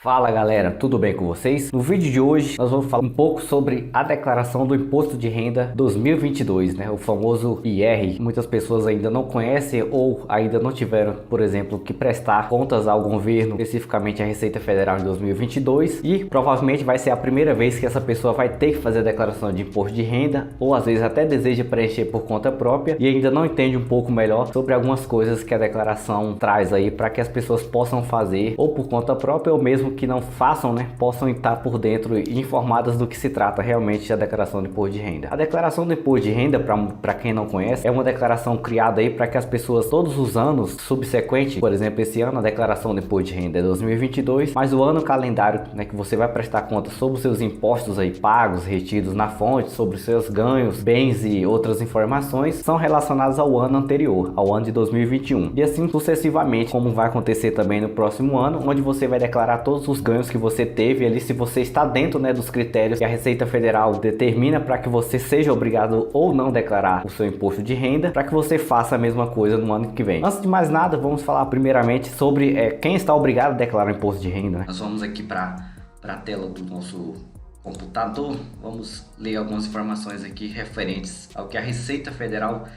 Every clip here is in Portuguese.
Fala galera, tudo bem com vocês? No vídeo de hoje nós vamos falar um pouco sobre a declaração do Imposto de Renda 2022, o famoso IR. Muitas pessoas ainda não conhecem ou ainda não tiveram, por exemplo, que prestar contas ao governo, especificamente a Receita Federal em 2022, e provavelmente vai ser a primeira vez que essa pessoa vai ter que fazer a declaração de imposto de renda, ou às vezes até deseja preencher por conta própria e ainda não entende um pouco melhor sobre algumas coisas que a declaração traz aí para que as pessoas possam fazer ou por conta própria ou mesmo que não façam, possam estar por dentro e informadas do que se trata realmente da declaração do imposto de renda. A declaração do imposto de renda, para quem não conhece, é uma declaração criada aí para que as pessoas todos os anos subsequentes, por exemplo, esse ano a declaração do imposto de renda é 2022, mas o ano calendário, que você vai prestar conta sobre os seus impostos aí pagos, retidos na fonte, sobre os seus ganhos, bens e outras informações, são relacionadas ao ano anterior, ao ano de 2021. E assim sucessivamente, como vai acontecer também no próximo ano, onde você vai declarar todos os ganhos que você teve ali, se você está dentro dos critérios que a Receita Federal determina para que você seja obrigado ou não declarar o seu imposto de renda, para que você faça a mesma coisa no ano que vem. Antes de mais nada, vamos falar primeiramente sobre quem está obrigado a declarar o imposto de renda. Nós vamos aqui para a tela do nosso computador, vamos ler algumas informações aqui referentes ao que a Receita Federal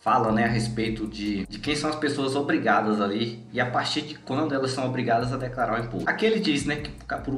fala, a respeito de quem são as pessoas obrigadas ali e a partir de quando elas são obrigadas a declarar o imposto. Aqui ele diz, que por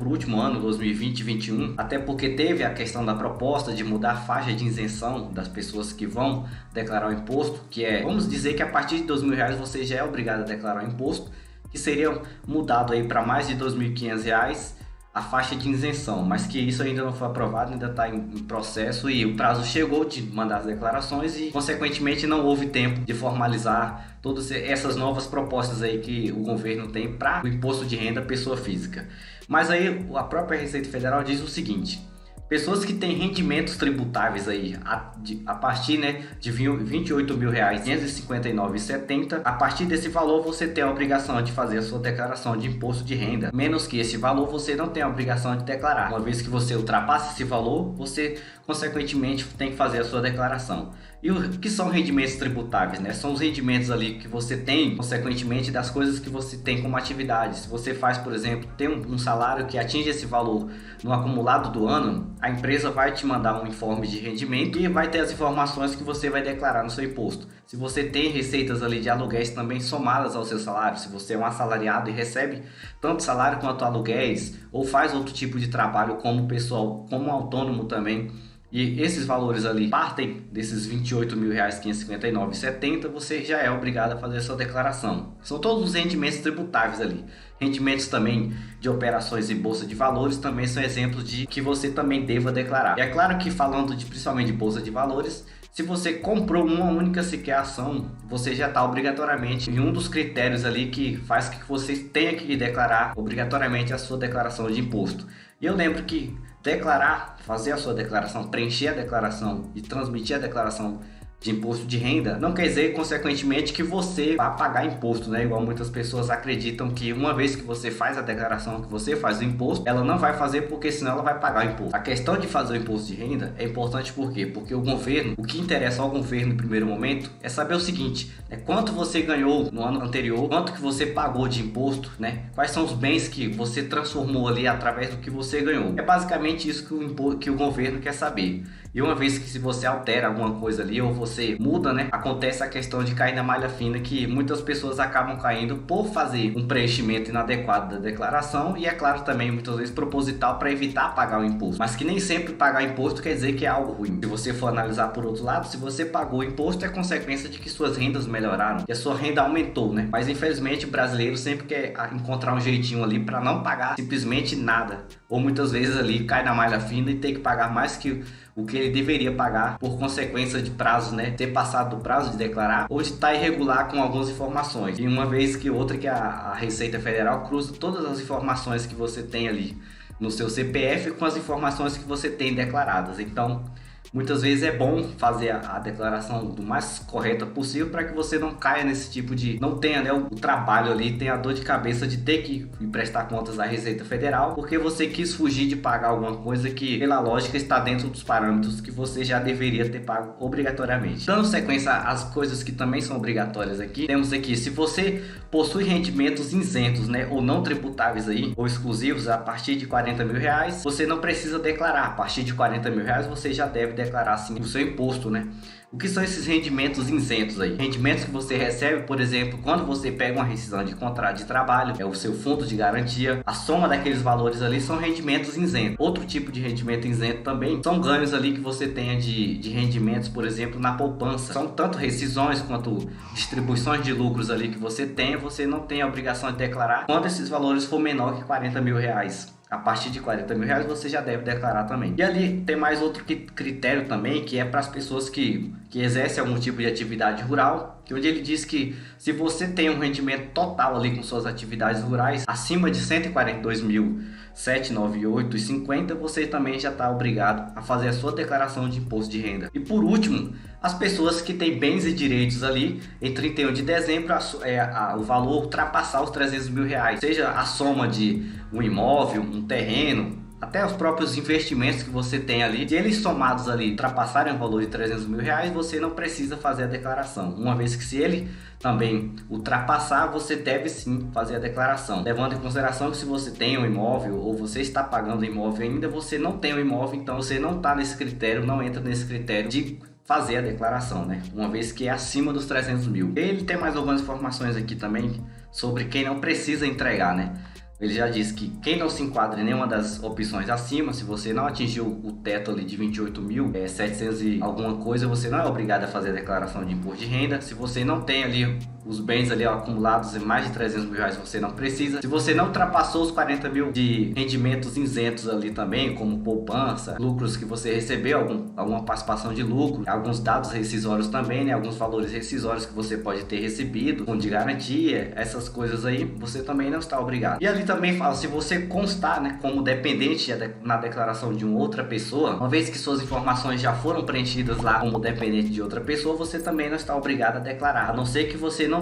último ano, 2020 e 2021, até porque teve a questão da proposta de mudar a faixa de isenção das pessoas que vão declarar o imposto, que vamos dizer que a partir de R$ 2.000 você já é obrigado a declarar o imposto, que seria mudado aí para mais de R$ 2.500 a faixa de isenção, mas que isso ainda não foi aprovado, ainda está em processo e o prazo chegou de mandar as declarações e consequentemente não houve tempo de formalizar todas essas novas propostas aí que o governo tem para o imposto de renda pessoa física. Mas aí a própria Receita Federal diz o seguinte: pessoas que têm rendimentos tributáveis aí a partir de R$ 28.559,70, a partir desse valor você tem a obrigação de fazer a sua declaração de imposto de renda. Menos que esse valor você não tem a obrigação de declarar. Uma vez que você ultrapassa esse valor, você consequentemente tem que fazer a sua declaração. E o que são rendimentos tributáveis? São os rendimentos ali que você tem, consequentemente, das coisas que você tem como atividade. Se você faz, por exemplo, tem um salário que atinge esse valor no acumulado do ano, a empresa vai te mandar um informe de rendimento e vai ter as informações que você vai declarar no seu imposto. Se você tem receitas ali de aluguéis também somadas ao seu salário, se você é um assalariado e recebe tanto salário quanto aluguéis, ou faz outro tipo de trabalho como pessoal, como autônomo também, e esses valores ali partem desses R$ 28.559,70, você já é obrigado a fazer a sua declaração. São todos os rendimentos tributáveis ali. Rendimentos também de operações em bolsa de valores também são exemplos de que você também deva declarar. E é claro que falando principalmente de bolsa de valores, se você comprou uma única sequer ação, você já está obrigatoriamente em um dos critérios ali que faz que você tenha que declarar obrigatoriamente a sua declaração de imposto. E eu lembro que declarar, fazer a sua declaração, preencher a declaração e transmitir a declaração de imposto de renda não quer dizer, consequentemente, que você vai pagar imposto, Igual muitas pessoas acreditam que uma vez que você faz a declaração, que você faz o imposto, ela não vai fazer porque senão ela vai pagar o imposto. A questão de fazer o imposto de renda é importante por quê? Porque o governo, o que interessa ao governo no primeiro momento é saber o seguinte, quanto você ganhou no ano anterior, quanto que você pagou de imposto, Quais são os bens que você transformou ali através do que você ganhou. É basicamente isso que o governo quer saber. E uma vez que se você altera alguma coisa ali ou você muda, acontece a questão de cair na malha fina, que muitas pessoas acabam caindo por fazer um preenchimento inadequado da declaração e é claro também muitas vezes proposital para evitar pagar o imposto. Mas que nem sempre pagar imposto quer dizer que é algo ruim. Se você for analisar por outro lado, se você pagou o imposto é consequência de que suas rendas melhoraram e a sua renda aumentou, Mas infelizmente o brasileiro sempre quer encontrar um jeitinho ali para não pagar simplesmente nada. Ou muitas vezes ali cai na malha fina e tem que pagar mais que o que ele deveria pagar por consequência de prazo, ter passado do prazo de declarar ou de estar irregular com algumas informações. E uma vez que outra que a Receita Federal cruza todas as informações que você tem ali no seu CPF com as informações que você tem declaradas. Então, muitas vezes é bom fazer a declaração do mais correta possível para que você não caia nesse tipo de... não tenha, né, o trabalho ali, tenha a dor de cabeça de ter que ir prestar contas à Receita Federal, porque você quis fugir de pagar alguma coisa que, pela lógica, está dentro dos parâmetros que você já deveria ter pago obrigatoriamente. Dando sequência às coisas que também são obrigatórias aqui, temos aqui, se você possui rendimentos isentos, né, ou não tributáveis aí, ou exclusivos a partir de R$ 40.000, você não precisa declarar. A partir de R$ 40.000 você já deve declarar sim o seu imposto, né? O que são esses rendimentos isentos aí? Rendimentos que você recebe, por exemplo, quando você pega uma rescisão de contrato de trabalho, é o seu fundo de garantia, a soma daqueles valores ali são rendimentos isentos. Outro tipo de rendimento isento também são ganhos ali que você tenha de rendimentos, por exemplo, na poupança. São tanto rescisões quanto distribuições de lucros ali que você tem, você não tem a obrigação de declarar quando esses valores for menor que R$ 40.000. A partir de R$ 40.000 você já deve declarar também. E ali tem mais outro critério também, que é para as pessoas que exercem algum tipo de atividade rural, que onde ele diz que se você tem um rendimento total ali com suas atividades rurais acima de R$ 142.798,50, você também já está obrigado a fazer a sua declaração de imposto de renda. E por último, as pessoas que têm bens e direitos ali em 31 de dezembro, o valor ultrapassar os R$ 300.000, seja a soma de um imóvel, um terreno, até os próprios investimentos que você tem ali, se eles somados ali ultrapassarem o valor de R$ 300.000, você não precisa fazer a declaração, uma vez que se ele também ultrapassar, você deve sim fazer a declaração, levando em consideração que se você tem um imóvel ou você está pagando o imóvel ainda, você não tem o imóvel, então você não está nesse critério, não entra nesse critério de fazer a declaração, né? Uma vez que é acima dos 300 mil. Ele tem mais algumas informações aqui também sobre quem não precisa entregar, né? Ele já diz que quem não se enquadra em nenhuma das opções acima, se você não atingiu o teto ali de 28.700 e alguma coisa, você não é obrigado a fazer a declaração de imposto de renda. Se você não tem ali os bens ali acumulados em mais de R$ 300.000, você não precisa. Se você não ultrapassou os 40 mil de rendimentos isentos ali também, como poupança, lucros que você recebeu, alguma participação de lucro, alguns dados rescisórios também, né? Alguns valores rescisórios que você pode ter recebido, fundo de garantia, essas coisas aí, você também não está obrigado. E ali também fala, se você constar, né, como dependente na declaração de uma outra pessoa, uma vez que suas informações já foram preenchidas lá como dependente de outra pessoa, você também não está obrigado a declarar, a não ser que você não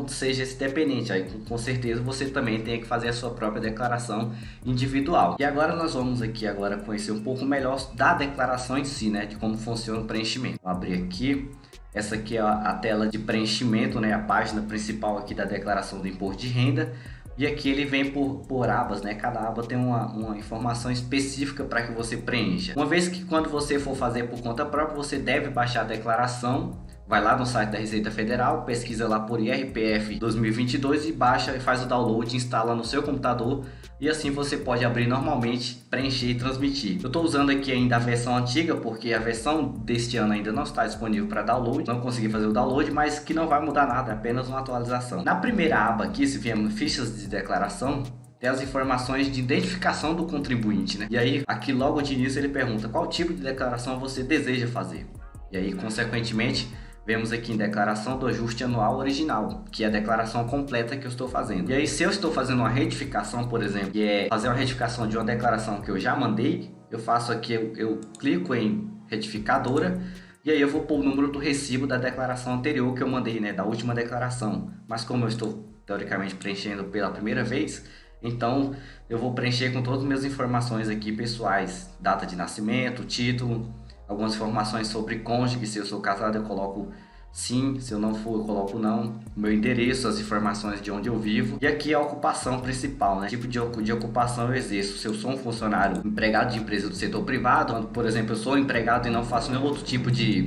seja esse dependente. Aí com certeza você também tem que fazer a sua própria declaração individual. E agora nós vamos aqui conhecer um pouco melhor da declaração em si, né, de como funciona o preenchimento. Vou abrir aqui. Essa aqui é a tela de preenchimento, né, a página principal aqui da declaração do imposto de renda. E aqui ele vem por abas, né? Cada aba tem uma informação específica para que você preencha. Uma vez que quando você for fazer por conta própria, você deve baixar a declaração. Vai lá no site da Receita Federal, pesquisa lá por IRPF 2022 e baixa e faz o download, instala no seu computador e assim você pode abrir normalmente, preencher e transmitir. Eu estou usando aqui ainda a versão antiga porque a versão deste ano ainda não está disponível para download, não consegui fazer o download, mas que não vai mudar nada, é apenas uma atualização. Na primeira aba aqui, se viemos fichas de declaração, tem as informações de identificação do contribuinte, né? E aí, aqui logo de início ele pergunta qual tipo de declaração você deseja fazer. E aí, consequentemente, vemos aqui em declaração do ajuste anual original, que é a declaração completa que eu estou fazendo. E aí, se eu estou fazendo uma retificação, por exemplo, que é fazer uma retificação de uma declaração que eu já mandei, eu faço aqui, eu clico em retificadora, e aí eu vou pôr o número do recibo da declaração anterior que eu mandei, né, da última declaração. Mas como eu estou, teoricamente, preenchendo pela primeira vez, então eu vou preencher com todas as minhas informações aqui pessoais, data de nascimento, título, algumas informações sobre cônjuge, se eu sou casado eu coloco sim, se eu não for eu coloco não, meu endereço, as informações de onde eu vivo e aqui a ocupação principal, né? Tipo de ocupação eu exerço, se eu sou um funcionário empregado de empresa do setor privado, quando, por exemplo, eu sou empregado e não faço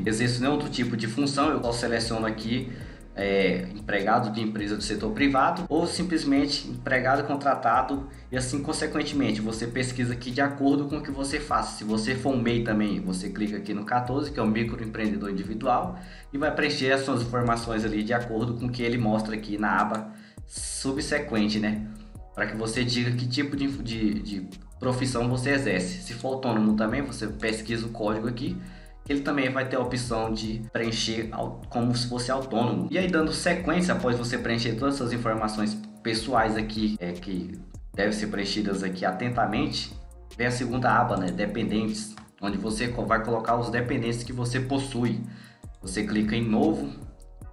exerço nenhum outro tipo de função, eu só seleciono aqui empregado de empresa do setor privado ou simplesmente empregado contratado e assim consequentemente você pesquisa aqui de acordo com o que você faça. Se você for um MEI também, você clica aqui no 14, que é o microempreendedor individual, e vai preencher as suas informações ali de acordo com o que ele mostra aqui na aba subsequente, né? Para que você diga que tipo de profissão você exerce. Se for autônomo também, você pesquisa o código aqui. Ele também vai ter a opção de preencher como se fosse autônomo. E aí, dando sequência, após você preencher todas essas informações pessoais aqui, que devem ser preenchidas aqui atentamente, vem a segunda aba, né, dependentes. onde você vai colocar os dependentes que você possui. Você clica em novo,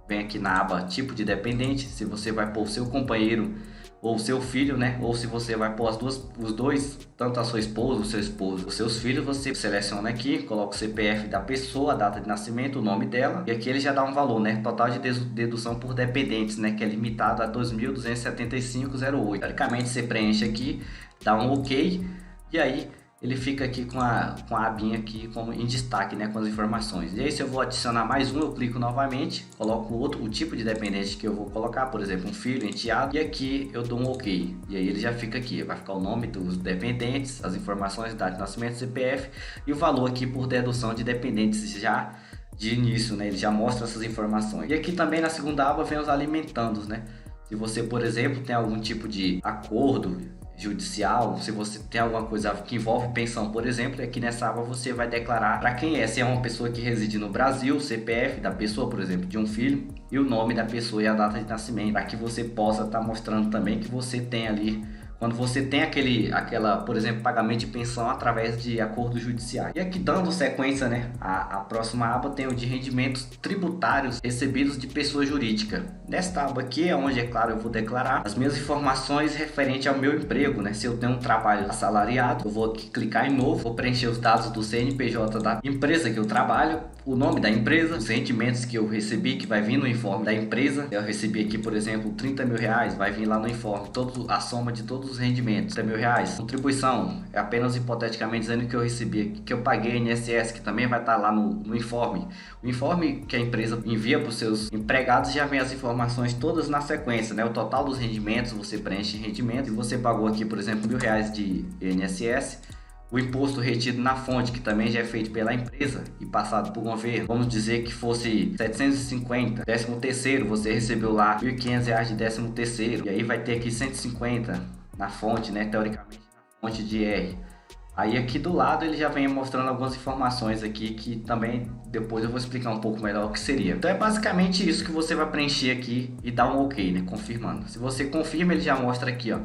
vem aqui na aba tipo de dependente, se você vai pôr o seu companheiro ou seu filho, né? Ou se você vai pôr os dois, tanto a sua esposa, o seu esposo, os seus filhos, você seleciona aqui, coloca o CPF da pessoa, a data de nascimento, o nome dela, e aqui ele já dá um valor, né? Total de dedução por dependentes, né? Que é limitado a 2.275,08. Teoricamente você preenche aqui, dá um OK, e aí ele fica aqui com a abinha aqui como em destaque, né, com as informações. E aí se eu vou adicionar mais um, eu clico novamente, coloco o tipo de dependente que eu vou colocar, por exemplo, um filho, enteado, e aqui eu dou um OK. E aí ele já fica aqui, vai ficar o nome dos dependentes, as informações, data de nascimento, CPF e o valor aqui por dedução de dependentes já de início, né, ele já mostra essas informações. E aqui também na segunda aba vem os alimentandos, né. Se você, por exemplo, tem algum tipo de acordo judicial, se você tem alguma coisa que envolve pensão, por exemplo, aqui nessa aba você vai declarar para quem é, se é uma pessoa que reside no Brasil, CPF da pessoa, por exemplo, de um filho, e o nome da pessoa e a data de nascimento, para que você possa estar mostrando também que você tem ali, quando você tem aquela, por exemplo, pagamento de pensão através de acordos judiciais. E aqui dando sequência, né, a próxima aba tem o de rendimentos tributários recebidos de pessoa jurídica. Nesta aba aqui é onde, é claro, eu vou declarar as minhas informações referente ao meu emprego, né? Se eu tenho um trabalho assalariado, eu vou aqui clicar em novo, vou preencher os dados do CNPJ da empresa que eu trabalho, o nome da empresa, os rendimentos que eu recebi, que vai vir no informe da empresa. Eu recebi aqui, por exemplo, 30 mil reais, vai vir lá no informe, a soma de todos os rendimentos, 30 mil reais. Contribuição, é apenas hipoteticamente dizendo que eu recebi, que eu paguei INSS, que também vai estar lá no informe. O informe que a empresa envia para os seus empregados já vem as informações todas na sequência, né? O total dos rendimentos, você preenche rendimentos, e você pagou aqui, por exemplo, R$ 1.000 de INSS, o imposto retido na fonte, que também já é feito pela empresa e passado por governo, vamos dizer que fosse 750, 13º, você recebeu lá R$ 1.500 de 13º, e aí vai ter aqui 150 na fonte, né, teoricamente na fonte de R. Aí aqui do lado ele já vem mostrando algumas informações aqui que também depois eu vou explicar um pouco melhor o que seria. Então é basicamente isso que você vai preencher aqui e dar um OK, né, confirmando. Se você confirma, ele já mostra aqui, ó,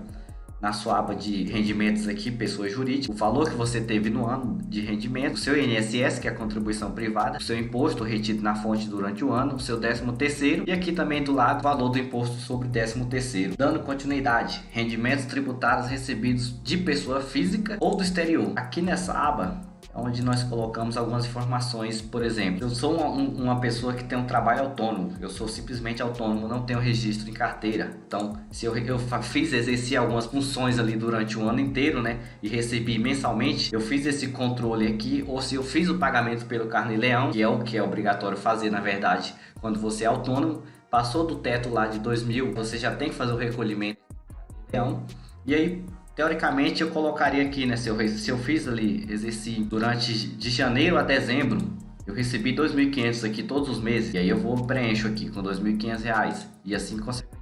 na sua aba de rendimentos aqui, pessoa jurídica, o valor que você teve no ano de rendimento, o seu INSS, que é a contribuição privada, o seu imposto retido na fonte durante o ano, o seu 13º, e aqui também do lado o valor do imposto sobre 13º. Dando continuidade, rendimentos tributários recebidos de pessoa física ou do exterior. Aqui nessa aba onde nós colocamos algumas informações, por exemplo, eu sou uma pessoa que tem um trabalho autônomo, eu sou simplesmente autônomo, não tenho registro em carteira, então se eu exerci algumas funções ali durante o ano inteiro, né, e recebi mensalmente, eu fiz esse controle aqui, ou se eu fiz o pagamento pelo Carnê-Leão, que é obrigatório fazer, na verdade, quando você é autônomo, passou do teto lá de 2.000, você já tem que fazer o recolhimento do Carnê-Leão, e aí teoricamente eu colocaria aqui, né, se eu fiz ali, exerci durante de janeiro a dezembro, eu recebi 2.500 aqui todos os meses, e aí eu vou preencho aqui com 2.500 reais, e assim consequentemente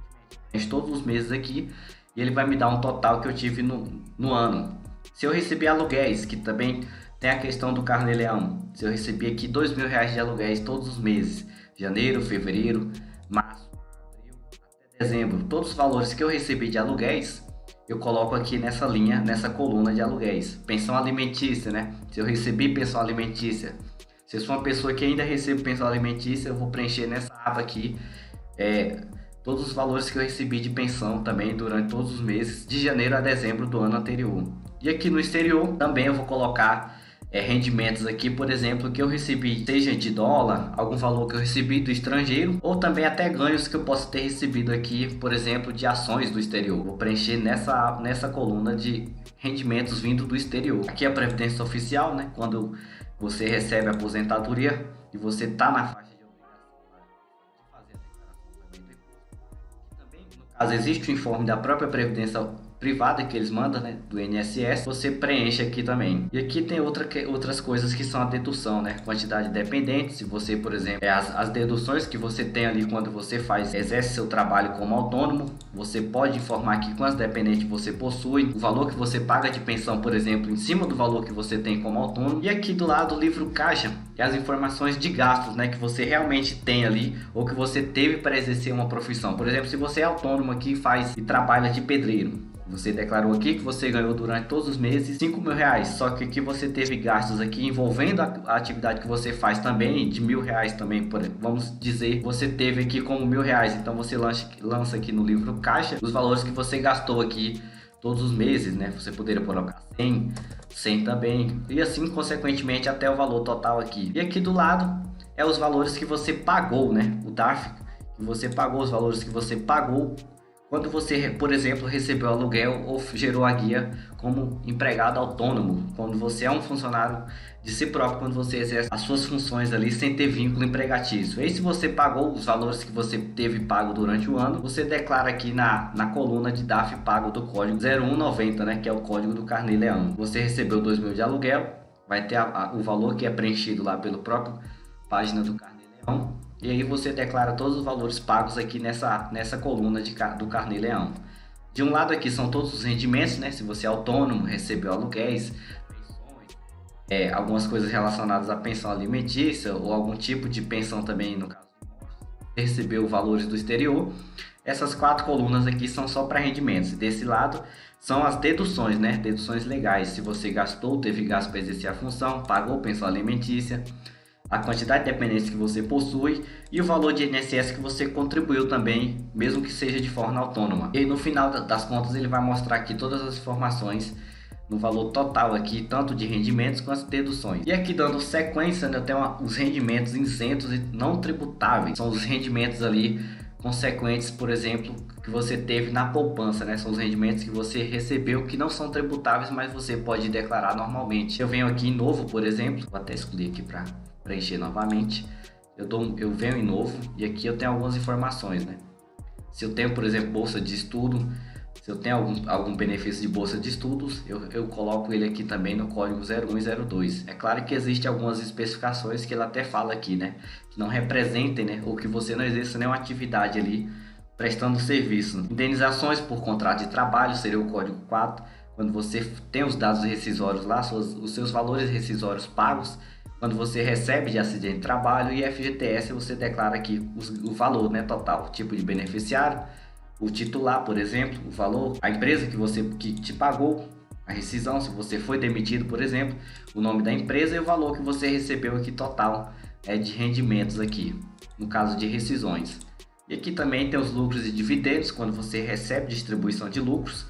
preencho todos os meses aqui, e ele vai me dar um total que eu tive no ano. Se eu receber aluguéis, que também tem a questão do Carnê-Leão, se eu receber aqui 2.000 reais de aluguéis todos os meses, janeiro, fevereiro, março, abril, até dezembro, todos os valores que eu recebi de aluguéis, eu coloco aqui nessa linha, nessa coluna de aluguéis. Pensão alimentícia, né? Se eu recebi pensão alimentícia, se eu sou uma pessoa que ainda recebe pensão alimentícia, eu vou preencher nessa aba aqui todos os valores que eu recebi de pensão também durante todos os meses, de janeiro a dezembro do ano anterior. E aqui no exterior também eu vou colocar rendimentos aqui, por exemplo, que eu recebi, seja de dólar, algum valor que eu recebi do estrangeiro, ou também até ganhos que eu posso ter recebido aqui, por exemplo, de ações do exterior. Vou preencher nessa coluna de rendimentos vindo do exterior. Aqui é a previdência oficial, né? Quando você recebe a aposentadoria e você está na faixa de obrigação de fazer a declaração também do imposto. Também, no caso, existe o informe da própria previdência privada que eles mandam, né, do INSS, você preenche aqui também. E aqui tem outras coisas que são a dedução, né, quantidade de dependentes, se você, por exemplo, as deduções que você tem ali quando você exerce seu trabalho como autônomo, você pode informar aqui quantos dependentes você possui, o valor que você paga de pensão, por exemplo, em cima do valor que você tem como autônomo. E aqui do lado o livro caixa, que é as informações de gastos, né, que você realmente tem ali, ou que você teve para exercer uma profissão. Por exemplo, se você é autônomo aqui e trabalha de pedreiro, Você declarou aqui que você ganhou durante todos os meses 5 mil reais, só que aqui você teve gastos aqui envolvendo a atividade que você faz também de 1.000 reais também, vamos dizer, você teve aqui como 1.000 reais, então você lança aqui no livro caixa os valores que você gastou aqui todos os meses, né? Você poderia colocar 100 também, e assim consequentemente até o valor total aqui. E aqui do lado é os valores que você pagou, né? O DARF que você pagou, os valores que você pagou quando você, por exemplo, recebeu aluguel ou gerou a guia como empregado autônomo, quando você é um funcionário de si próprio, quando você exerce as suas funções ali sem ter vínculo empregatício. E se você pagou os valores que você teve pago durante o ano, você declara aqui na coluna de DARF pago do código 0190, né, que é o código do Carnê-Leão. Você recebeu 2 mil de aluguel, vai ter o valor que é preenchido lá pelo próprio página do Carnê-Leão. E aí você declara todos os valores pagos aqui nessa coluna do Carnê-Leão. De um lado aqui são todos os rendimentos, né? Se você é autônomo, recebeu aluguéis, pensões, algumas coisas relacionadas à pensão alimentícia ou algum tipo de pensão também, no caso de morte, recebeu valores do exterior. Essas 4 colunas aqui são só para rendimentos. Desse lado são as deduções, né? Deduções legais. Se você gastou, teve gasto para exercer a função, pagou pensão alimentícia, a quantidade de dependentes que você possui e o valor de INSS que você contribuiu também, mesmo que seja de forma autônoma. E no final das contas ele vai mostrar aqui todas as informações no valor total aqui, tanto de rendimentos quanto de deduções. E aqui dando sequência, né, tem os rendimentos isentos e não tributáveis. São os rendimentos ali consequentes, por exemplo, que você teve na poupança, né? São os rendimentos que você recebeu que não são tributáveis, mas você pode declarar normalmente. Eu venho aqui em novo, por exemplo, vou até excluir aqui para preencher novamente. Eu venho em novo e aqui eu tenho algumas informações, né? Se eu tenho, por exemplo, bolsa de estudo, se eu tenho algum benefício de bolsa de estudos, eu coloco ele aqui também no código 01 e 02. É claro que existem algumas especificações que ele até fala aqui, né? Que não representem, né? Ou que você não exerça nenhuma atividade ali prestando serviço. Indenizações por contrato de trabalho seria o código 4. Quando você tem os dados rescisórios lá, os seus valores rescisórios pagos, quando você recebe de acidente de trabalho, e FGTS você declara aqui o valor, né, total, tipo de beneficiário, o titular, por exemplo, o valor, a empresa que te pagou, a rescisão, se você foi demitido, por exemplo, o nome da empresa e o valor que você recebeu aqui total de rendimentos aqui, no caso de rescisões. E aqui também tem os lucros e dividendos, quando você recebe distribuição de lucros.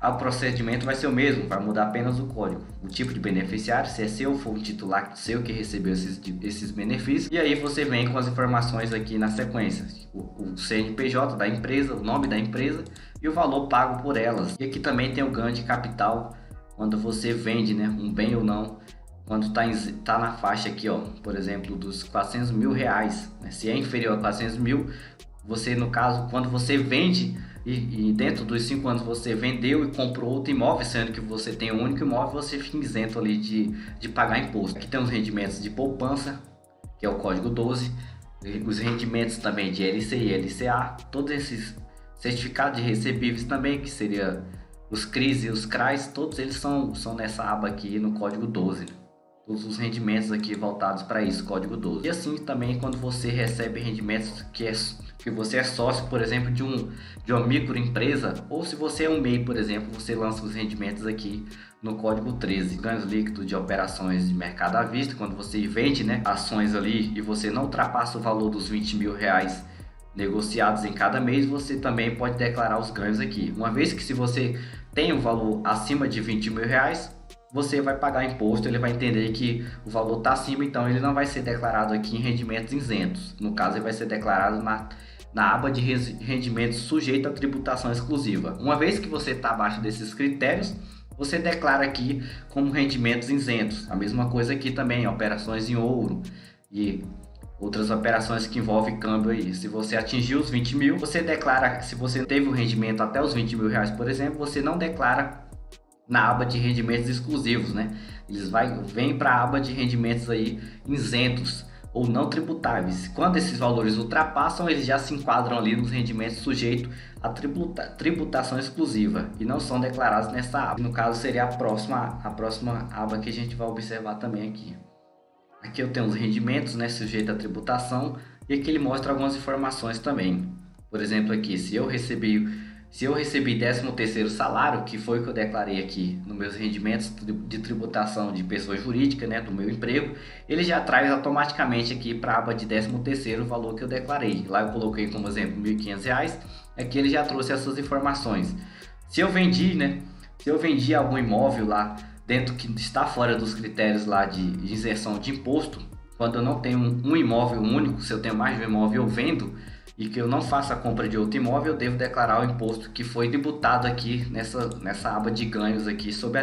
O procedimento vai ser o mesmo, vai mudar apenas o código. O tipo de beneficiário, se é seu ou for um titular seu que recebeu esses benefícios. E aí você vem com as informações aqui na sequência. O CNPJ da empresa, o nome da empresa e o valor pago por elas. E aqui também tem o ganho de capital, quando você vende, né, um bem ou não. Quando tá na faixa aqui, ó, por exemplo, dos 400 mil reais. Né? Se é inferior a 400 mil, você, no caso, quando você vende e dentro dos 5 anos você vendeu e comprou outro imóvel, sendo que você tem um único imóvel, você fica isento ali de pagar imposto. Aqui tem os rendimentos de poupança, que é o código 12, os rendimentos também de LC e LCA, todos esses certificados de recebíveis também, que seria os CRIs e os CRAs, todos eles são nessa aba aqui no código 12. Todos os rendimentos aqui voltados para isso, código 12. E assim também quando você recebe rendimentos que você é sócio, por exemplo, de uma microempresa, ou se você é um MEI, por exemplo, você lança os rendimentos aqui no código 13. Ganhos líquidos de operações de mercado à vista, quando você vende, né, ações ali e você não ultrapassa o valor dos 20 mil reais negociados em cada mês, você também pode declarar os ganhos aqui. Uma vez que se você tem um valor acima de 20 mil reais, você vai pagar imposto, ele vai entender que o valor está acima, então ele não vai ser declarado aqui em rendimentos isentos. No caso, ele vai ser declarado na aba de rendimentos sujeito a tributação exclusiva. Uma vez que você está abaixo desses critérios, você declara aqui como rendimentos isentos. A mesma coisa aqui também, operações em ouro e outras operações que envolvem câmbio aí. Se você atingiu os 20 mil, você declara, se você teve o rendimento até os 20 mil reais, por exemplo, você não declara na aba de rendimentos exclusivos, né? Eles vêm para a aba de rendimentos aí isentos ou não tributáveis. Quando esses valores ultrapassam, eles já se enquadram ali nos rendimentos sujeitos a tributação exclusiva e não são declarados nessa aba. No caso, seria a próxima aba que a gente vai observar também aqui. Aqui eu tenho os rendimentos, né, sujeitos a tributação, e aqui ele mostra algumas informações também. Por exemplo, aqui, se eu recebi Se eu recebi 13º salário, que foi o que eu declarei aqui nos meus rendimentos de tributação de pessoa jurídica, né, do meu emprego, ele já traz automaticamente aqui para a aba de 13º o valor que eu declarei. Lá eu coloquei como exemplo R$ 1.500, aqui ele já trouxe essas informações. Se eu vendi, né, se eu vendi algum imóvel lá dentro que está fora dos critérios lá de isenção de imposto, quando eu não tenho um imóvel único, se eu tenho mais de um imóvel eu vendo, e que eu não faça a compra de outro imóvel, eu devo declarar o imposto que foi tributado aqui nessa aba de ganhos aqui sobre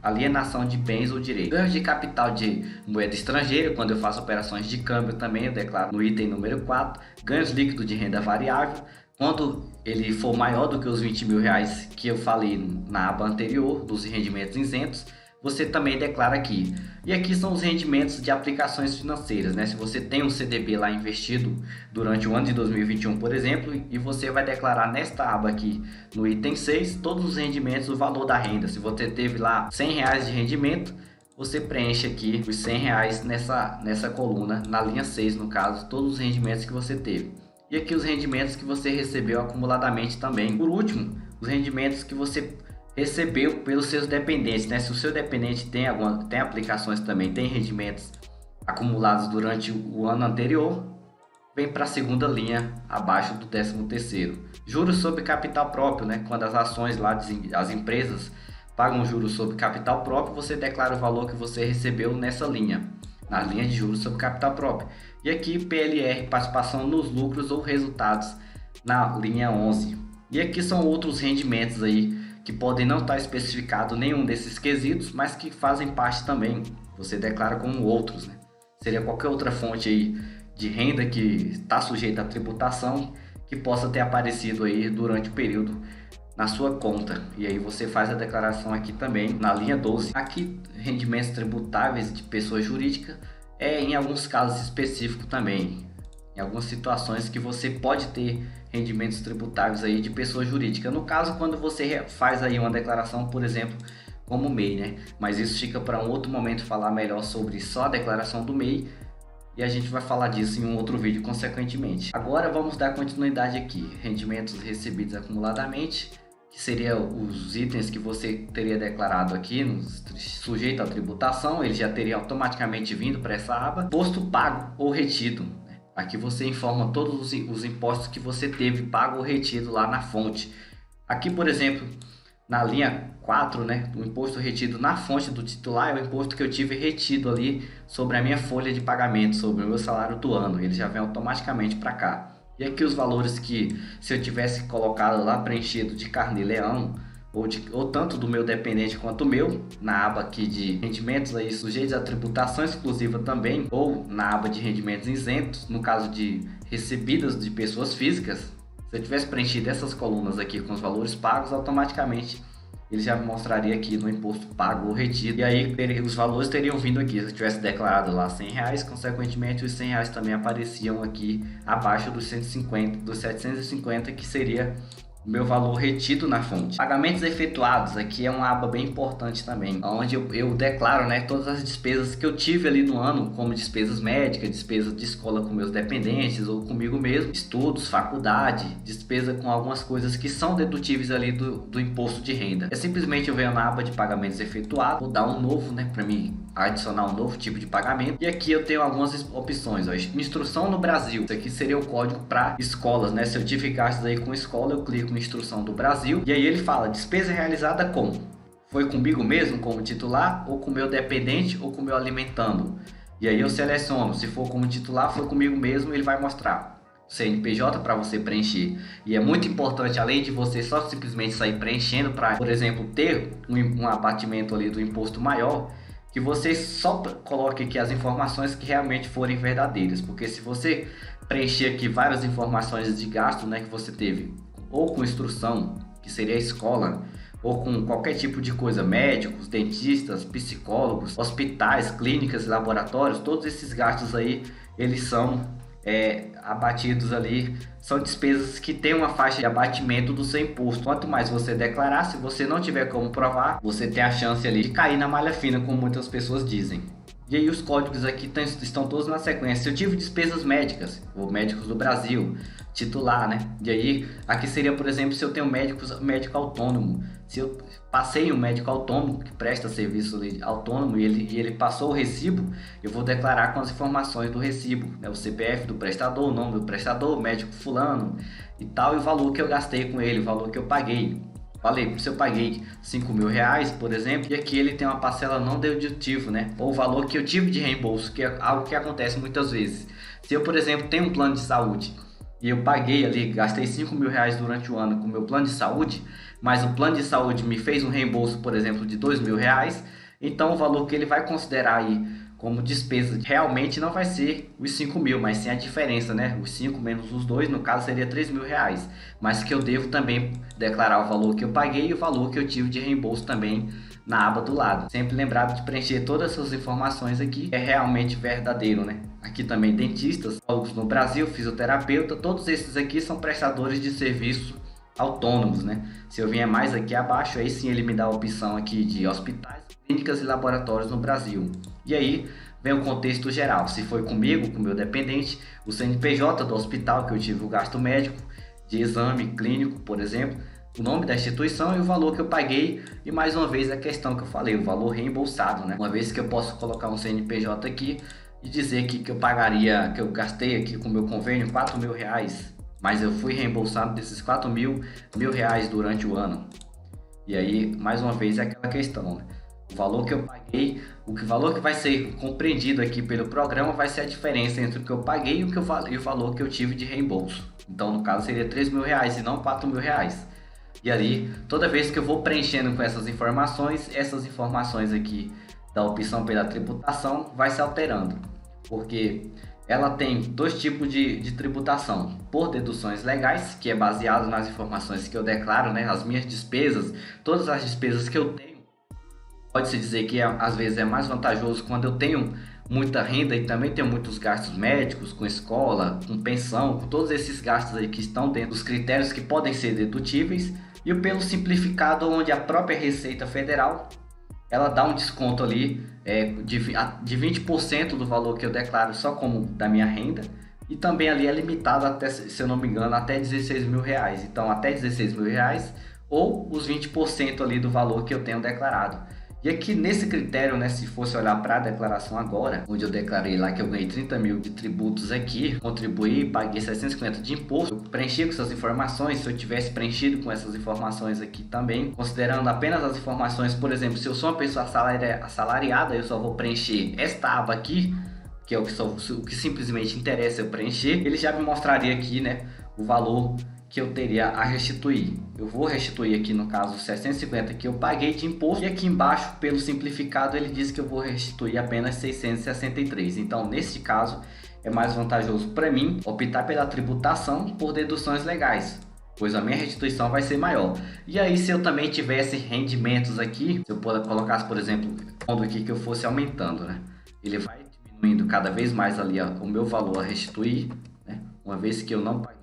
alienação de bens ou direitos. Ganhos de capital de moeda estrangeira, quando eu faço operações de câmbio também eu declaro no item número 4. Ganhos líquidos de renda variável, quando ele for maior do que os R$ 20.000 que eu falei na aba anterior, dos rendimentos isentos, você também declara aqui. E aqui são os rendimentos de aplicações financeiras, né? Se você tem um CDB lá investido durante o ano de 2021, por exemplo, e você vai declarar nesta aba aqui, no item 6, todos os rendimentos, o valor da renda. Se você teve lá R$ 100 de rendimento, você preenche aqui os R$ 100 nessa coluna, na linha 6 no caso, todos os rendimentos que você teve. E aqui os rendimentos que você recebeu acumuladamente também. Por último, os rendimentos que você recebeu pelos seus dependentes, né? Se o seu dependente tem aplicações também, tem rendimentos acumulados durante o ano anterior, vem para a segunda linha abaixo do 13º. Juros sobre capital próprio, né? Quando as ações lá, as empresas pagam juros sobre capital próprio, você declara o valor que você recebeu nessa linha, na linha de juros sobre capital próprio. E aqui PLR, participação nos lucros ou resultados, na linha 11. E aqui são outros rendimentos aí que podem não estar especificado nenhum desses quesitos, mas que fazem parte também. Você declara como outros, né? Seria qualquer outra fonte aí de renda que está sujeita à tributação que possa ter aparecido aí durante o período na sua conta. E aí você faz a declaração aqui também na linha 12. Aqui, rendimentos tributáveis de pessoa jurídica em alguns casos específicos também. Em algumas situações que você pode ter rendimentos tributáveis aí de pessoa jurídica. No caso, quando você faz aí uma declaração, por exemplo, como MEI, né? Mas isso fica para um outro momento falar melhor sobre só a declaração do MEI e a gente vai falar disso em um outro vídeo consequentemente. Agora vamos dar continuidade aqui. Rendimentos recebidos acumuladamente, que seriam os itens que você teria declarado aqui, sujeito à tributação, ele já teria automaticamente vindo para essa aba. Imposto pago ou retido. Aqui você informa todos os impostos que você teve pago ou retido lá na fonte. Aqui, por exemplo, na linha 4, né, o imposto retido na fonte do titular é o imposto que eu tive retido ali sobre a minha folha de pagamento, sobre o meu salário do ano. Ele já vem automaticamente para cá. E aqui os valores que, se eu tivesse colocado lá preenchido de carnê-leão, ou tanto do meu dependente quanto o meu, na aba aqui de rendimentos aí sujeitos à tributação exclusiva também, ou na aba de rendimentos isentos, no caso de recebidas de pessoas físicas, se eu tivesse preenchido essas colunas aqui com os valores pagos, automaticamente ele já mostraria aqui no imposto pago ou retido, e aí os valores teriam vindo aqui. Se eu tivesse declarado lá R$ 100, consequentemente os R$ 100 também apareciam aqui abaixo dos 150, dos 750, que seria meu valor retido na fonte. Pagamentos efetuados, aqui é uma aba bem importante também, onde eu declaro, né, todas as despesas que eu tive ali no ano, como despesas médicas, despesas de escola com meus dependentes ou comigo mesmo, estudos, faculdade, despesa com algumas coisas que são dedutíveis ali do imposto de renda. É simplesmente eu venho na aba de pagamentos efetuados, vou dar um novo, né, para mim adicionar um novo tipo de pagamento, e aqui eu tenho algumas opções, ó. Instrução no Brasil, isso aqui seria o código para escolas, né? Se eu tive gastos aí com escola, eu clico em instrução do Brasil, e aí ele fala despesa realizada com, foi comigo mesmo como titular, ou com meu dependente, ou com meu alimentando, e aí eu seleciono, se for como titular, foi comigo mesmo, ele vai mostrar CNPJ para você preencher. E é muito importante, além de você só simplesmente sair preenchendo para, por exemplo, ter um abatimento ali do imposto maior, que você só coloque aqui as informações que realmente forem verdadeiras, porque se você preencher aqui várias informações de gasto, né, que você teve, ou com instrução, que seria a escola, ou com qualquer tipo de coisa, médicos, dentistas, psicólogos, hospitais, clínicas, laboratórios, todos esses gastos aí, eles são abatidos ali, são despesas que têm uma faixa de abatimento do seu imposto. Quanto mais você declarar, se você não tiver como provar, você tem a chance ali de cair na malha fina, como muitas pessoas dizem. E aí os códigos aqui estão todos na sequência. Se eu tive despesas médicas, ou médicos do Brasil, titular, né? E aí, aqui seria, por exemplo, se eu tenho médico autônomo. Se eu passei um médico autônomo que presta serviço ali, autônomo e ele passou o recibo, eu vou declarar com as informações do recibo, né? O CPF do prestador, o nome do prestador, médico fulano e tal, e o valor que eu gastei com ele, o valor que eu paguei. Falei, se eu paguei R$ 5.000, por exemplo, e aqui ele tem uma parcela não dedutível, né? Ou o valor que eu tive de reembolso, que é algo que acontece muitas vezes. Se eu, por exemplo, tenho um plano de saúde e eu paguei ali, gastei R$ 5.000 durante o ano com o meu plano de saúde, mas o plano de saúde me fez um reembolso, por exemplo, de R$ 2.000, então o valor que ele vai considerar aí como despesa realmente não vai ser os 5.000, mas sim a diferença, né? Os 5 menos os 2, no caso seria R$ 3.000, mas que eu devo também declarar o valor que eu paguei e o valor que eu tive de reembolso também na aba do lado. Sempre lembrado de preencher todas essas informações aqui, é realmente verdadeiro, né? Aqui também dentistas, psicólogos no Brasil, fisioterapeuta, todos esses aqui são prestadores de serviço autônomos, né? Se eu vier mais aqui abaixo, aí sim ele me dá a opção aqui de hospitais, clínicas e laboratórios no Brasil. E aí vem o contexto geral, se foi comigo, com o meu dependente, o CNPJ do hospital que eu tive o gasto médico, de exame clínico, por exemplo, o nome da instituição e o valor que eu paguei, e mais uma vez a questão que eu falei, o valor reembolsado, né? Uma vez que eu posso colocar um CNPJ aqui e dizer que eu pagaria, que eu gastei aqui com o meu convênio R$ 4.000, mas eu fui reembolsado desses R$ 4.000 durante o ano. E aí, mais uma vez, é aquela questão, né? O valor que eu paguei, valor que vai ser compreendido aqui pelo programa vai ser a diferença entre o que eu paguei e o valor que eu tive de reembolso. Então, no caso, seria R$ 3.000 e não R$ 4.000. E ali, toda vez que eu vou preenchendo com essas informações aqui da opção pela tributação vai se alterando, porque ela tem dois tipos de tributação: por deduções legais, que é baseado nas informações que eu declaro, né, as minhas despesas, todas as despesas que eu tenho. Pode-se dizer que às vezes é mais vantajoso quando eu tenho muita renda e também tenho muitos gastos médicos, com escola, com pensão, com todos esses gastos aí que estão dentro dos critérios que podem ser dedutíveis. E o pelo simplificado, onde a própria Receita Federal ela dá um desconto ali de 20% do valor que eu declaro só como da minha renda, e também ali é limitado até, se eu não me engano, até R$ 16.000. Então até R$ 16.000 ou os 20% ali do valor que eu tenho declarado. E aqui nesse critério, né, se fosse olhar para a declaração agora, onde eu declarei lá que eu ganhei 30 mil de tributos aqui, contribuí, paguei 750 de imposto, eu preenchi com essas informações. Se eu tivesse preenchido com essas informações aqui também, considerando apenas as informações, por exemplo, se eu sou uma pessoa assalariada, eu só vou preencher esta aba aqui, que é o que simplesmente interessa eu preencher, ele já me mostraria aqui, né, o valor que eu teria a restituir. Eu vou restituir aqui no caso 750 que eu paguei de imposto, e aqui embaixo pelo simplificado ele diz que eu vou restituir apenas 663. Então nesse caso é mais vantajoso para mim optar pela tributação por deduções legais, pois a minha restituição vai ser maior. E aí se eu também tivesse rendimentos aqui, se eu colocasse, por exemplo, quando aqui que eu fosse aumentando, né, ele vai diminuindo cada vez mais ali o meu valor a restituir, né, uma vez que eu não paguei,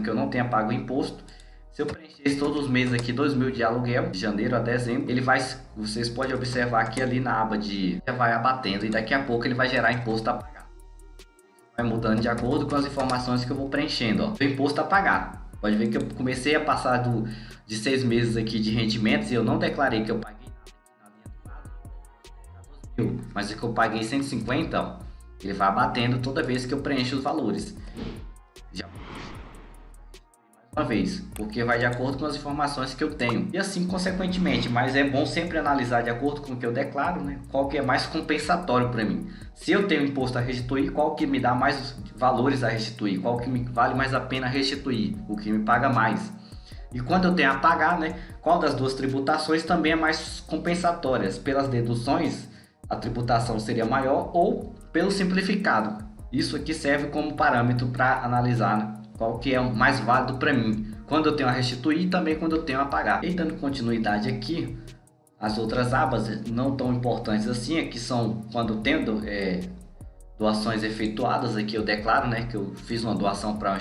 que eu não tenha pago o imposto. Se eu preenchesse todos os meses aqui 2.000 de aluguel, de janeiro a dezembro, vocês podem observar que ali na aba já vai abatendo, e daqui a pouco ele vai gerar imposto a pagar. Vai mudando de acordo com as informações que eu vou preenchendo, ó. O imposto a pagar. Pode ver que eu comecei a passar de 6 meses aqui de rendimentos e eu não declarei que eu paguei nada aqui na linha do lado, mas é que eu paguei 150, ó, ele vai abatendo toda vez que eu preencho os valores. Uma vez, porque vai de acordo com as informações que eu tenho, e assim consequentemente. Mas é bom sempre analisar de acordo com o que eu declaro, né, qual que é mais compensatório para mim. Se eu tenho imposto a restituir, qual que me dá mais valores a restituir, qual que me vale mais a pena restituir, o que me paga mais. E quando eu tenho a pagar, né, qual das duas tributações também é mais compensatória. Pelas deduções a tributação seria maior, ou pelo simplificado. Isso aqui serve como parâmetro para analisar, né, qual que é o mais válido para mim, quando eu tenho a restituir e também quando eu tenho a pagar. E dando continuidade aqui, as outras abas não tão importantes assim, aqui são quando eu tenho doações efetuadas. Aqui eu declaro, né, que eu fiz uma doação para uma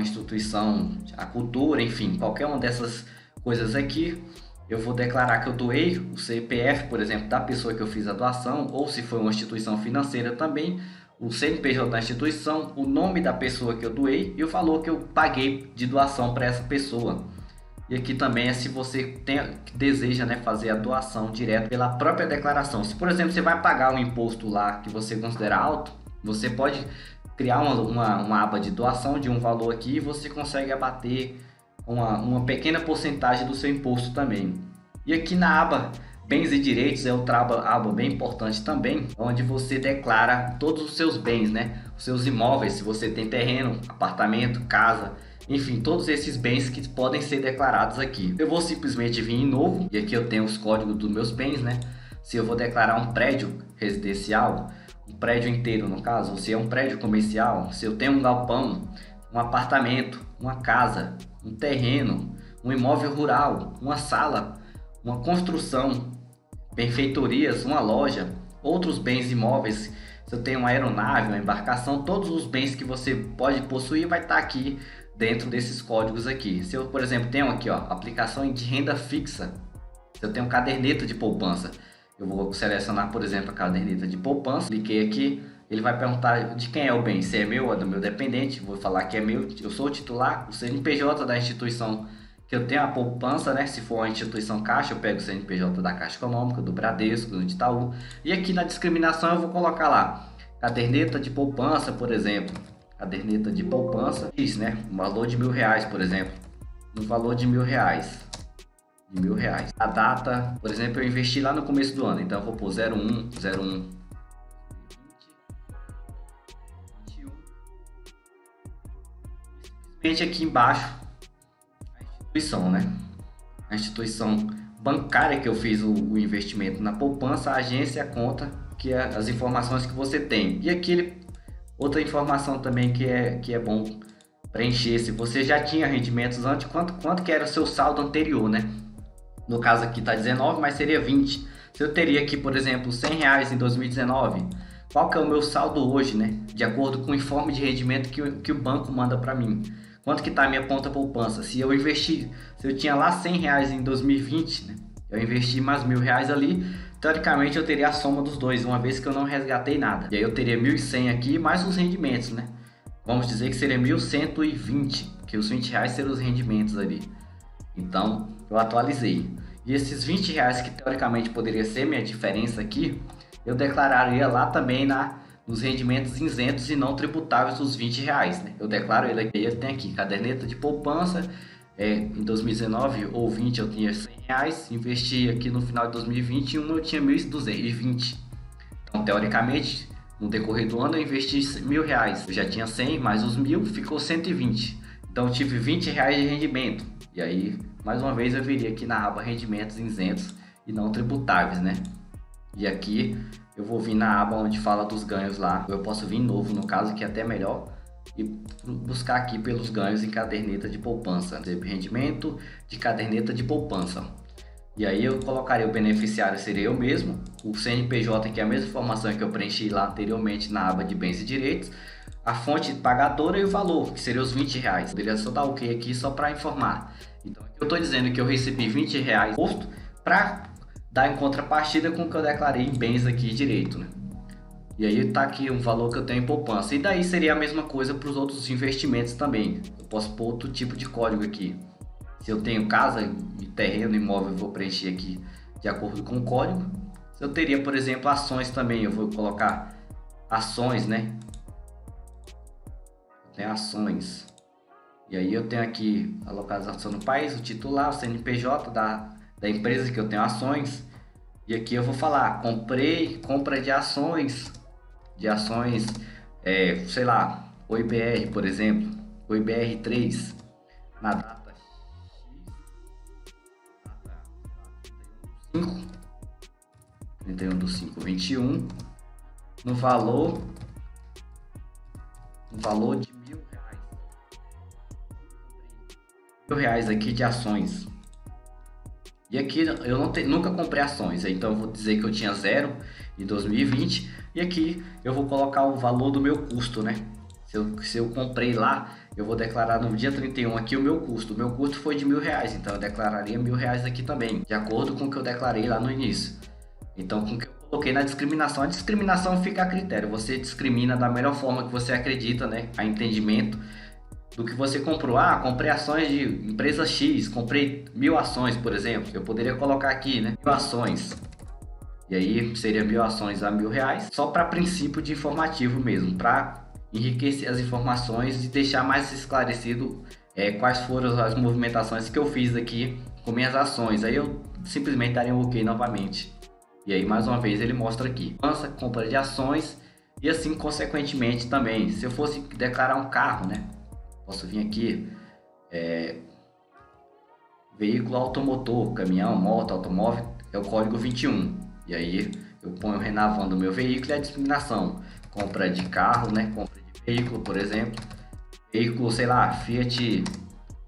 instituição, a cultura, enfim, qualquer uma dessas coisas aqui eu vou declarar que eu doei o CPF, por exemplo, da pessoa que eu fiz a doação, ou se foi uma instituição financeira também, o CNPJ da instituição, o nome da pessoa que eu doei e o valor que eu paguei de doação para essa pessoa. E aqui também é se você deseja, né, fazer a doação direto pela própria declaração. Se, por exemplo, você vai pagar um imposto lá que você considera alto, você pode criar uma aba de doação de um valor aqui e você consegue abater uma pequena porcentagem do seu imposto também. E aqui na aba Bens e Direitos é outra aba bem importante também, onde você declara todos os seus bens, né? Os seus imóveis, se você tem terreno, apartamento, casa, enfim, todos esses bens que podem ser declarados aqui. Eu vou simplesmente vir em novo, e aqui eu tenho os códigos dos meus bens, né? Se eu vou declarar um prédio residencial, um prédio inteiro no caso, se é um prédio comercial, se eu tenho um galpão, um apartamento, uma casa, um terreno, um imóvel rural, uma sala, uma construção, benfeitorias, uma loja, outros bens imóveis, se eu tenho uma aeronave, uma embarcação, todos os bens que você pode possuir vai estar aqui dentro desses códigos aqui. Se eu, por exemplo, tenho aqui, ó, aplicação de renda fixa, se eu tenho caderneta de poupança, eu vou selecionar, por exemplo, a caderneta de poupança, cliquei aqui, ele vai perguntar de quem é o bem, se é meu ou é do meu dependente, vou falar que é meu, eu sou o titular, o CNPJ da instituição que eu tenho a poupança, né? Se for uma instituição Caixa, eu pego o CNPJ da Caixa Econômica, do Bradesco, do Itaú. E aqui na discriminação eu vou colocar lá, caderneta de poupança, por exemplo. Caderneta de poupança, isso, né? Um valor de R$1.000, por exemplo. No valor de R$1.000. De R$1.000. A data, por exemplo, eu investi lá no começo do ano, então eu vou pôr 01/01. Simplesmente aqui embaixo instituição, né? A instituição bancária que eu fiz o investimento na poupança, a agência, a conta, que é as informações que você tem. E aqui outra informação também que é bom preencher, se você já tinha rendimentos antes, quanto que era o seu saldo anterior, né? No caso aqui tá 19, mas seria 20. Se eu teria aqui, por exemplo, R$100 em 2019, qual que é o meu saldo hoje, né? De acordo com o informe de rendimento que o banco manda para mim. Quanto que está a minha conta poupança? Se eu investir, se eu tinha lá R$100 em 2020, né? Eu investi mais R$1.000 ali, teoricamente eu teria a soma dos dois, uma vez que eu não resgatei nada. E aí eu teria 1.100 aqui, mais os rendimentos, né? Vamos dizer que seria 1.120, que os R$20 seriam os rendimentos ali. Então, eu atualizei. E esses R$20 que teoricamente poderia ser minha diferença aqui, eu declararia lá também nos rendimentos isentos e não tributáveis dos R$20, né? Eu declaro ele aqui, ele tem aqui, caderneta de poupança, em 2019 ou 20 eu tinha R$100, investi aqui no final de 2021 eu tinha 1.220. Então, teoricamente, no decorrer do ano eu investi R$1.000, eu já tinha 100, mais os 1.000, ficou 120. Então, eu tive R$20 de rendimento. E aí, mais uma vez, eu viria aqui na aba rendimentos isentos e não tributáveis, né? E aqui eu vou vir na aba onde fala dos ganhos lá. Eu posso vir novo, no caso, que é até melhor. E buscar aqui pelos ganhos em caderneta de poupança. Rendimento de caderneta de poupança. E aí eu colocaria o beneficiário, seria eu mesmo. O CNPJ, que é a mesma informação que eu preenchi lá anteriormente na aba de bens e direitos. A fonte pagadora e o valor, que seria os R$20. Poderia só dar OK aqui só para informar. Então aqui eu estou dizendo que eu recebi R$20 posto para dar em contrapartida com o que eu declarei em bens aqui direito, né? E aí tá aqui um valor que eu tenho em poupança. E daí seria a mesma coisa para os outros investimentos também. Eu posso pôr outro tipo de código aqui. Se eu tenho casa, terreno, imóvel, eu vou preencher aqui de acordo com o código. Se eu teria, por exemplo, ações também, eu vou colocar ações, né? Tem ações. E aí eu tenho aqui a localização do país, o titular, o CNPJ da empresa que eu tenho ações. E aqui eu vou falar, compra de ações, sei lá, OIBR, por exemplo, OIBR3, na data X, 31/5/21, no valor de R$1.000 aqui de ações. E aqui eu nunca comprei ações, então eu vou dizer que eu tinha 0 em 2020. E aqui eu vou colocar o valor do meu custo, né? Se eu comprei lá eu vou declarar no dia 31 aqui o meu custo. O meu custo foi de R$ 1.000, então eu declararia R$ 1.000 aqui também, de acordo com o que eu declarei lá no início. Então, com o que eu coloquei na discriminação, a discriminação fica a critério. Você discrimina da melhor forma que você acredita, né? A entendimento do que você comprou. Ah, comprei ações de empresa X, comprei 1.000 ações, por exemplo. Eu poderia colocar aqui, né? 1.000 ações. E aí seria 1.000 ações a R$ 1.000, só para princípio de informativo mesmo, para enriquecer as informações e deixar mais esclarecido quais foram as movimentações que eu fiz aqui com minhas ações. Aí eu simplesmente daria um OK novamente. E aí mais uma vez ele mostra aqui, compra de ações e assim consequentemente também. Se eu fosse declarar um carro, né? Posso vir aqui, veículo automotor, caminhão, moto, automóvel, é o código 21. E aí eu ponho renavando o meu veículo e a discriminação. Compra de carro, né? Compra de veículo, por exemplo. Veículo, sei lá, Fiat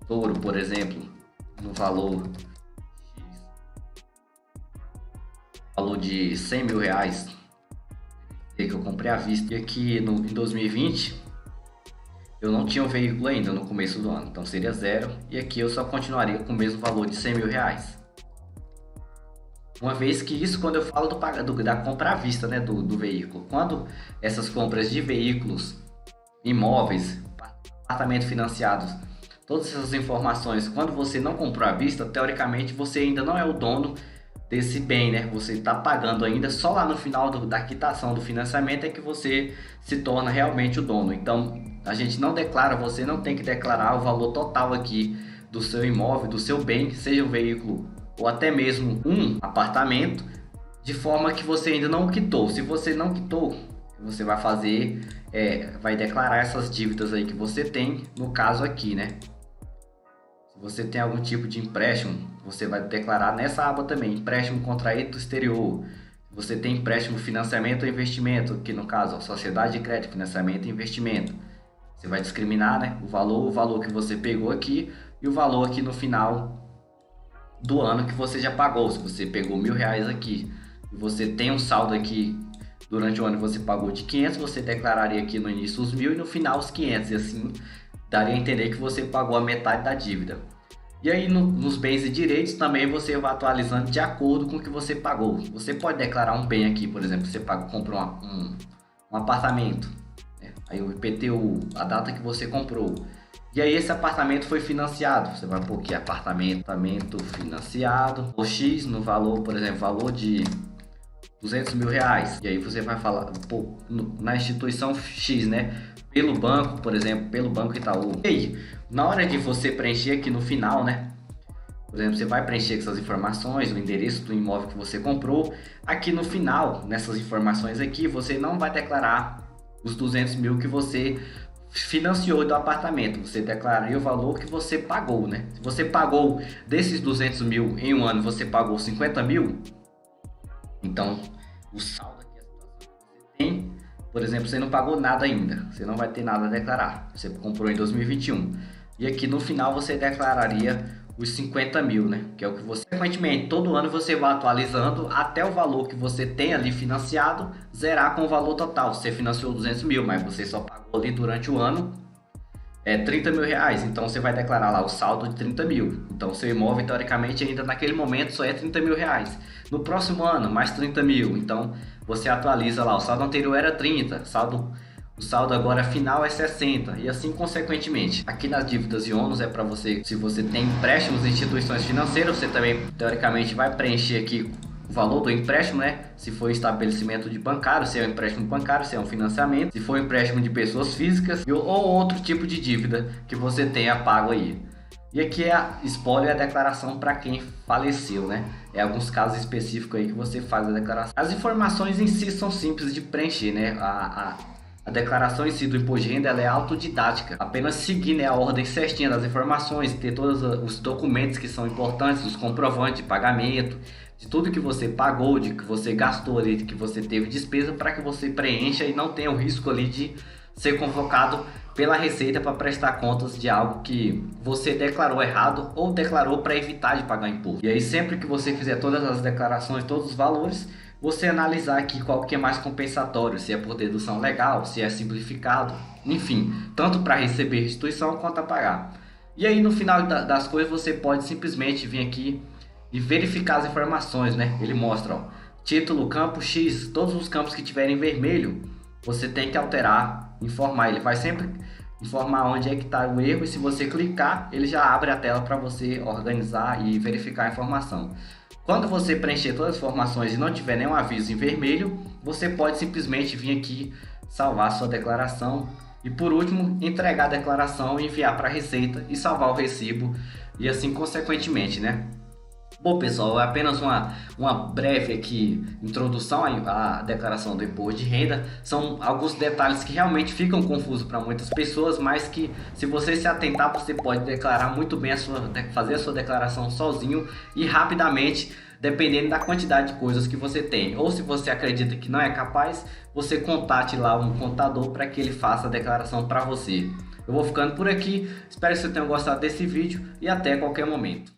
Toro, por exemplo, no valor de R$ 100.000. Que eu comprei à vista. E aqui em 2020 eu não tinha um veículo ainda no começo do ano, então seria 0. E aqui eu só continuaria com o mesmo valor de R$ 100.000. Uma vez que isso, quando eu falo da compra à vista, né, do veículo, quando essas compras de veículos, imóveis, apartamentos financiados, todas essas informações, quando você não comprou à vista, teoricamente você ainda não é o dono desse bem, né? Você está pagando ainda, só lá no final da quitação do financiamento é que você se torna realmente o dono. Então a gente não declara, você não tem que declarar o valor total aqui do seu imóvel, do seu bem, seja um veículo ou até mesmo um apartamento, de forma que você ainda não quitou. Se você não quitou, você vai fazer, vai declarar essas dívidas aí que você tem, no caso aqui, né? Se você tem algum tipo de empréstimo, você vai declarar nessa aba também, empréstimo contraído do exterior. Se você tem empréstimo, financiamento ou investimento, que no caso, sociedade de crédito, financiamento e investimento. Você vai discriminar, né, o valor que você pegou aqui e o valor aqui no final do ano que você já pagou. Se você pegou R$ 1.000 aqui e você tem um saldo aqui durante o ano que você pagou de 500, você declararia aqui no início os 1.000 e no final os 500, e assim daria a entender que você pagou a metade da dívida. E aí nos bens e direitos também você vai atualizando de acordo com o que você pagou. Você pode declarar um bem aqui, por exemplo, você comprou um apartamento, né? Aí o IPTU, a data que você comprou. E aí esse apartamento foi financiado. Você vai pôr aqui apartamento financiado, o X no valor, por exemplo, valor de R$ 200.000. E aí você vai falar, pô, na instituição X, né? Pelo banco, por exemplo, pelo Banco Itaú. E aí, na hora de você preencher aqui no final, né? Por exemplo, você vai preencher essas informações, o endereço do imóvel que você comprou. Aqui no final, nessas informações aqui, você não vai declarar os 200.000 que você financiou do apartamento. Você declararia o valor que você pagou, né? Se você pagou desses 200.000 em um ano, você pagou 50.000, então o saldo aqui, a situação que você tem, por exemplo, você não pagou nada ainda, você não vai ter nada a declarar. Você comprou em 2021 e aqui no final você declararia os 50.000, né? Que é o que você, consequentemente, todo ano você vai atualizando até o valor que você tem ali financiado zerar com o valor total. Você financiou 200.000, mas você só pagou ali durante o ano R$ 30.000. Então você vai declarar lá o saldo de 30.000. Então seu imóvel, teoricamente, ainda naquele momento só é R$ 30.000. No próximo ano, mais 30.000. Então você atualiza lá, o saldo anterior era 30, o saldo agora final é 60 e assim consequentemente. Aqui nas dívidas e ônus é para você, se você tem empréstimos em instituições financeiras, você também teoricamente vai preencher aqui o valor do empréstimo, né? Se for estabelecimento de bancário, se é um empréstimo bancário, se é um financiamento, se for um empréstimo de pessoas físicas ou outro tipo de dívida que você tenha pago aí. E aqui é a spoiler, a declaração para quem faleceu, né? É alguns casos específicos aí que você faz a declaração. As informações em si são simples de preencher, né? A declaração em si do imposto de renda ela é autodidática, apenas seguir, né, a ordem certinha das informações, ter todos os documentos que são importantes, os comprovantes de pagamento, de tudo que você pagou, de que você gastou ali, de que você teve despesa, para que você preencha e não tenha o risco ali de ser convocado pela Receita para prestar contas de algo que você declarou errado ou declarou para evitar de pagar imposto. E aí sempre que você fizer todas as declarações, todos os valores, você analisar aqui qual que é mais compensatório, se é por dedução legal, se é simplificado, enfim, tanto para receber restituição quanto a pagar. E aí no final das coisas você pode simplesmente vir aqui e verificar as informações, né? Ele mostra, ó, título, campo X, todos os campos que tiverem vermelho, você tem que alterar, informar. Ele vai sempre informar onde é que está o erro e se você clicar, ele já abre a tela para você organizar e verificar a informação. Quando você preencher todas as informações e não tiver nenhum aviso em vermelho, você pode simplesmente vir aqui salvar sua declaração e por último entregar a declaração, enviar para a Receita e salvar o recibo e assim consequentemente, né? Bom pessoal, é apenas uma breve aqui introdução à declaração do imposto de renda. São alguns detalhes que realmente ficam confusos para muitas pessoas, mas que se você se atentar, você pode declarar muito bem, fazer a sua declaração sozinho e rapidamente, dependendo da quantidade de coisas que você tem. Ou se você acredita que não é capaz, você contate lá um contador para que ele faça a declaração para você. Eu vou ficando por aqui, espero que você tenha gostado desse vídeo e até qualquer momento.